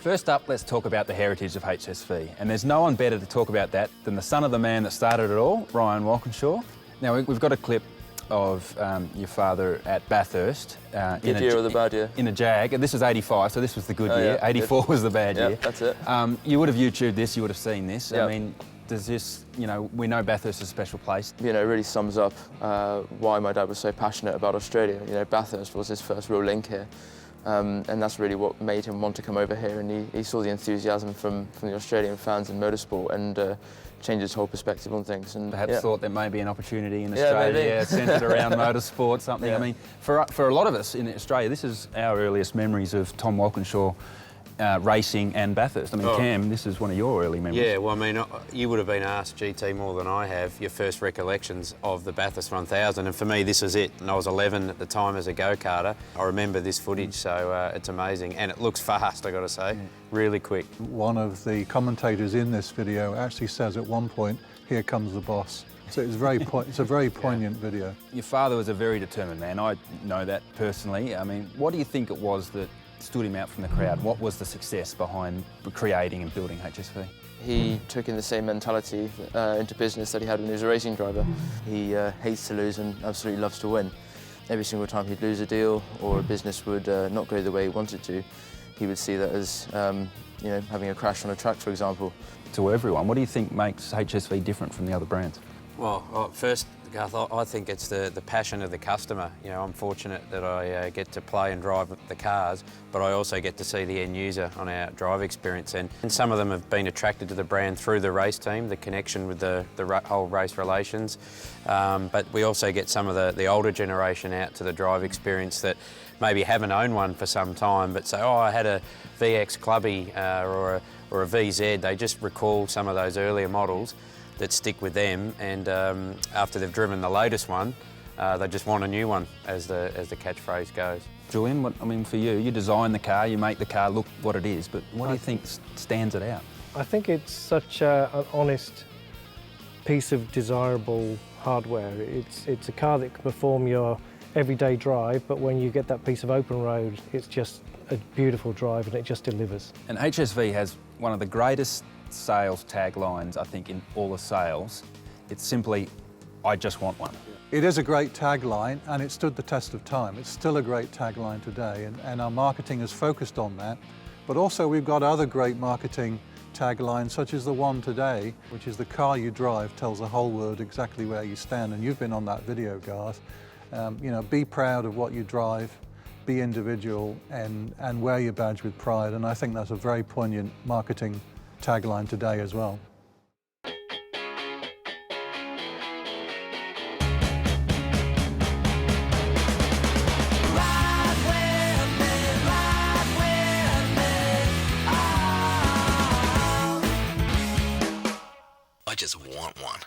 First up, let's talk about the heritage of HSV. And there's no one better to talk about that than the son of the man that started it all, Tom Walkinshaw. Now, we've got a clip of your father at Bathurst. Good year or the bad year? In a Jag. And this was 85, so this was the good year. Yeah, 84 was the bad year. That's it. You would have YouTubed this, you would have seen this. Yep. I mean, does this, you know, we know Bathurst is a special place. You know, it really sums up why my dad was so passionate about Australia. You know, Bathurst was his first real link here. And that's really what made him want to come over here, and he saw the enthusiasm from the Australian fans in motorsport and changed his whole perspective on things. And perhaps thought there may be an opportunity in Australia centred around motorsport, something. Yeah. I mean, for a lot of us in Australia, this is our earliest memories of Tom Walkinshaw racing and Bathurst. I mean, Cam, this is one of your early memories. Yeah, well, I mean, you would have been asked, GT, more than I have, your first recollections of the Bathurst 1000, and for me, this is it. And I was 11 at the time as a go-karter. I remember this footage, so it's amazing. And it looks fast, I got to say, really quick. One of the commentators in this video actually says at one point, "Here comes the boss." So it's it's a very poignant video. Your father was a very determined man. I know that personally. I mean, what do you think it was that stood him out from the crowd? What was the success behind creating and building HSV? He took in the same mentality into business that he had when he was a racing driver. He hates to lose and absolutely loves to win. Every single time he'd lose a deal or a business would not go the way he wanted to, he would see that as you know, having a crash on a track, for example. To everyone, what do you think makes HSV different from the other brands? Well, first, Garth, I think it's the passion of the customer. You know, I'm fortunate that I get to play and drive the cars, but I also get to see the end user on our drive experience. And some of them have been attracted to the brand through the race team, the connection with the whole race relations. But we also get some of the older generation out to the drive experience that maybe haven't owned one for some time, but say, oh, I had a VX Clubby or a VZ. They just recall some of those earlier models that stick with them, and after they've driven the latest one, they just want a new one, as the catchphrase goes. Julian, I mean, for you, you design the car, you make the car look what it is, but what do you think stands it out? I think it's such an honest piece of desirable hardware. It's a car that can perform your everyday drive, but when you get that piece of open road, it's just a beautiful drive and it just delivers. And HSV has one of the greatest sales taglines, I think, in all the sales. It's simply, I just want one. It is a great tagline and it stood the test of time. It's still a great tagline today, and our marketing is focused on that. But also we've got other great marketing taglines, such as the one today, which is the car you drive tells the whole world exactly where you stand. And you've been on that video, Garth. You know, be proud of what you drive, be individual, and wear your badge with pride. And I think that's a very poignant marketing tagline today as well. I just want one.